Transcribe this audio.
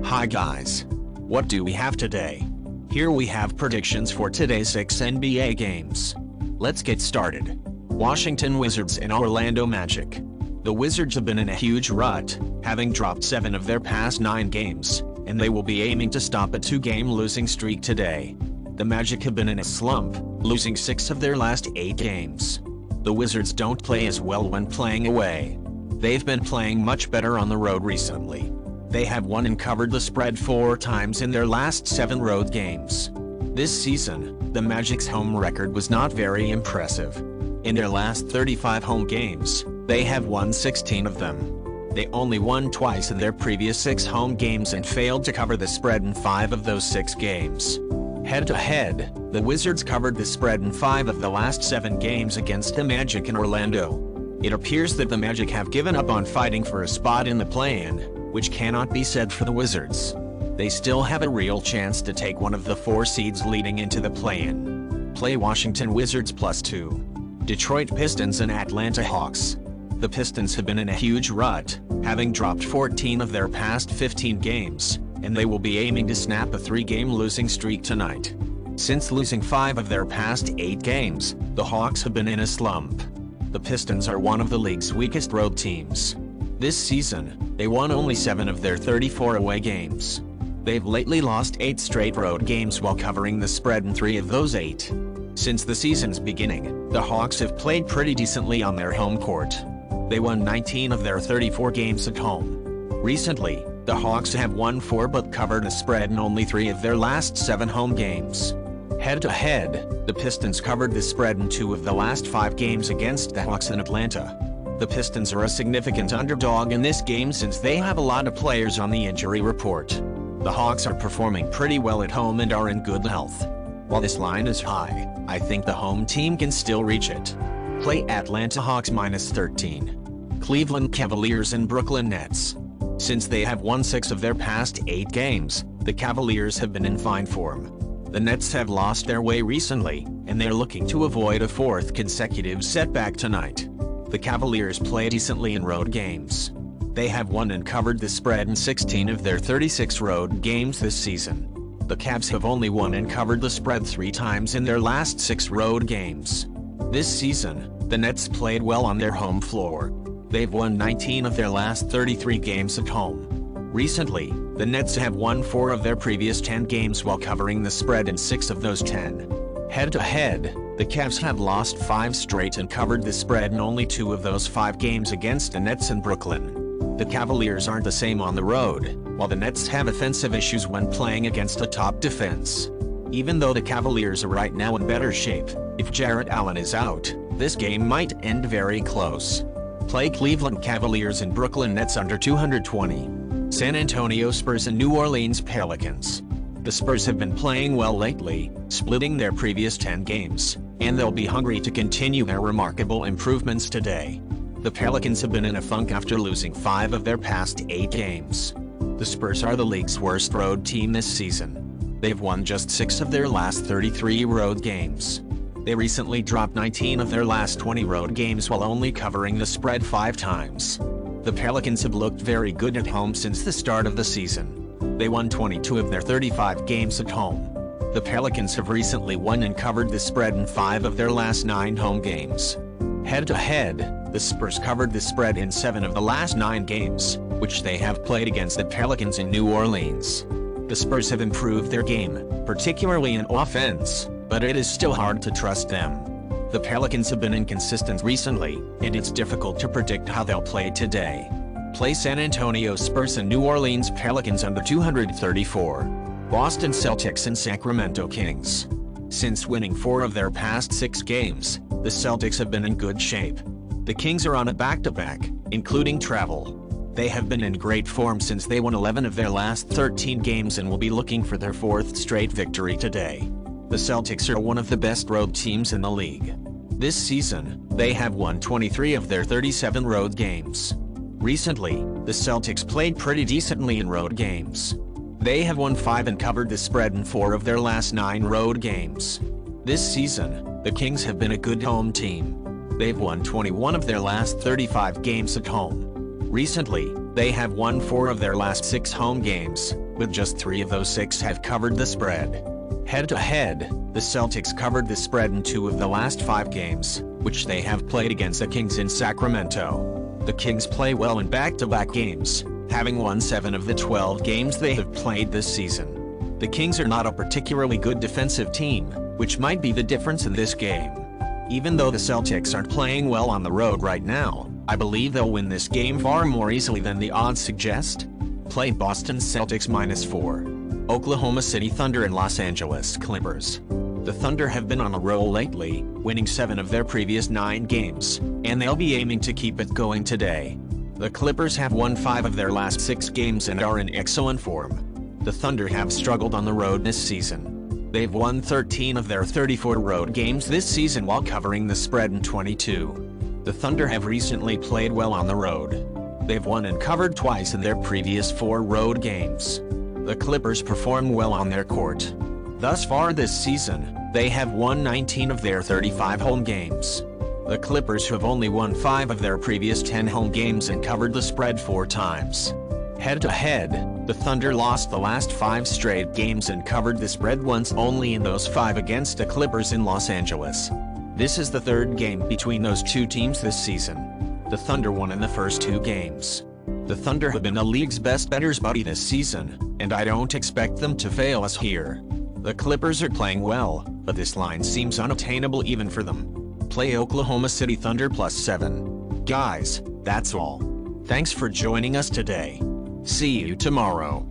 Hi guys. What do we have today? Here we have predictions for today's 6 NBA games. Let's get started. Washington Wizards and Orlando Magic. The Wizards have been in a huge rut, having dropped 7 of their past 9 games, and they will be aiming to stop a 2-game losing streak today. The Magic have been in a slump, losing 6 of their last 8 games. The Wizards don't play as well when playing away. They've been playing much better on the road recently. They have won and covered the spread 4 times in their last 7 road games. This season, the Magic's home record was not very impressive. In their last 35 home games, they have won 16 of them. They only won twice in their previous 6 home games and failed to cover the spread in 5 of those 6 games. Head-to-head, the Wizards covered the spread in 5 of the last 7 games against the Magic in Orlando. It appears that the Magic have given up on fighting for a spot in the play-in, which cannot be said for the Wizards. They still have a real chance to take one of the 4 seeds leading into the play-in. Play Washington Wizards +2. Detroit Pistons and Atlanta Hawks. The Pistons have been in a huge rut, having dropped 14 of their past 15 games, and they will be aiming to snap a 3-game losing streak tonight. Since losing 5 of their past 8 games, the Hawks have been in a slump. The Pistons are one of the league's weakest road teams. This season, they won only 7 of their 34 away games. They've lately lost 8 straight road games while covering the spread in 3 of those 8. Since the season's beginning, the Hawks have played pretty decently on their home court. They won 19 of their 34 games at home. Recently, the Hawks have won 4 but covered a spread in only 3 of their last 7 home games. Head-to-head, the Pistons covered the spread in 2 of the last 5 games against the Hawks in Atlanta. The Pistons are a significant underdog in this game since they have a lot of players on the injury report. The Hawks are performing pretty well at home and are in good health. While this line is high, I think the home team can still reach it. Play Atlanta Hawks -13. Cleveland Cavaliers and Brooklyn Nets. Since they have won 6 of their past 8 games, the Cavaliers have been in fine form. The Nets have lost their way recently, and they're looking to avoid a 4th consecutive setback tonight. The Cavaliers play decently in road games. They have won and covered the spread in 16 of their 36 road games this season. The Cavs have only won and covered the spread 3 times in their last 6 road games. This season, the Nets played well on their home floor. They've won 19 of their last 33 games at home. Recently, the Nets have won 4 of their previous 10 games while covering the spread in 6 of those 10. Head-to-head, the Cavs have lost 5 straight and covered the spread in only 2 of those 5 games against the Nets in Brooklyn. The Cavaliers aren't the same on the road, while the Nets have offensive issues when playing against a top defense. Even though the Cavaliers are right now in better shape, if Jarrett Allen is out, this game might end very close. Play Cleveland Cavaliers and Brooklyn Nets under 220. San Antonio Spurs and New Orleans Pelicans. The Spurs have been playing well lately, splitting their previous 10 games, and they'll be hungry to continue their remarkable improvements today. The Pelicans have been in a funk after losing 5 of their past 8 games. The Spurs are the league's worst road team this season. They've won just 6 of their last 33 road games. They recently dropped 19 of their last 20 road games while only covering the spread 5 times. The Pelicans have looked very good at home since the start of the season. They won 22 of their 35 games at home. The Pelicans have recently won and covered the spread in 5 of their last 9 home games. Head-to-head, the Spurs covered the spread in 7 of the last 9 games, which they have played against the Pelicans in New Orleans. The Spurs have improved their game, particularly in offense, but it is still hard to trust them. The Pelicans have been inconsistent recently, and it's difficult to predict how they'll play today. Play San Antonio Spurs and New Orleans Pelicans under 234. Boston Celtics and Sacramento Kings. Since winning 4 of their past 6 games, the Celtics have been in good shape. The Kings are on a back-to-back, including travel. They have been in great form since they won 11 of their last 13 games and will be looking for their 4th straight victory today. The Celtics are one of the best road teams in the league. This season, they have won 23 of their 37 road games. Recently, the Celtics played pretty decently in road games. They have won 5 and covered the spread in 4 of their last 9 road games. This season, the Kings have been a good home team. They've won 21 of their last 35 games at home. Recently, they have won 4 of their last 6 home games, with just 3 of those 6 have covered the spread. Head-to-head, the Celtics covered the spread in 2 of the last 5 games, which they have played against the Kings in Sacramento. The Kings play well in back-to-back games, having won 7 of the 12 games they have played this season. The Kings are not a particularly good defensive team, which might be the difference in this game. Even though the Celtics aren't playing well on the road right now, I believe they'll win this game far more easily than the odds suggest. Play Boston Celtics -4. Oklahoma City Thunder and Los Angeles Clippers. The Thunder have been on a roll lately, winning 7 of their previous 9 games, and they'll be aiming to keep it going today. The Clippers have won 5 of their last 6 games and are in excellent form. The Thunder have struggled on the road this season. They've won 13 of their 34 road games this season while covering the spread in 22. The Thunder have recently played well on the road. They've won and covered twice in their previous 4 road games. The Clippers perform well on their court. Thus far this season, they have won 19 of their 35 home games. The Clippers have only won 5 of their previous 10 home games and covered the spread 4 times. Head-to-head, the Thunder lost the last 5 straight games and covered the spread once only in those 5 against the Clippers in Los Angeles. This is the 3rd game between those 2 teams this season. The Thunder won in the first 2 games. The Thunder have been the league's best bettors buddy this season, and I don't expect them to fail us here. The Clippers are playing well, but this line seems unattainable even for them. Play Oklahoma City Thunder +7. Guys, that's all. Thanks for joining us today. See you tomorrow.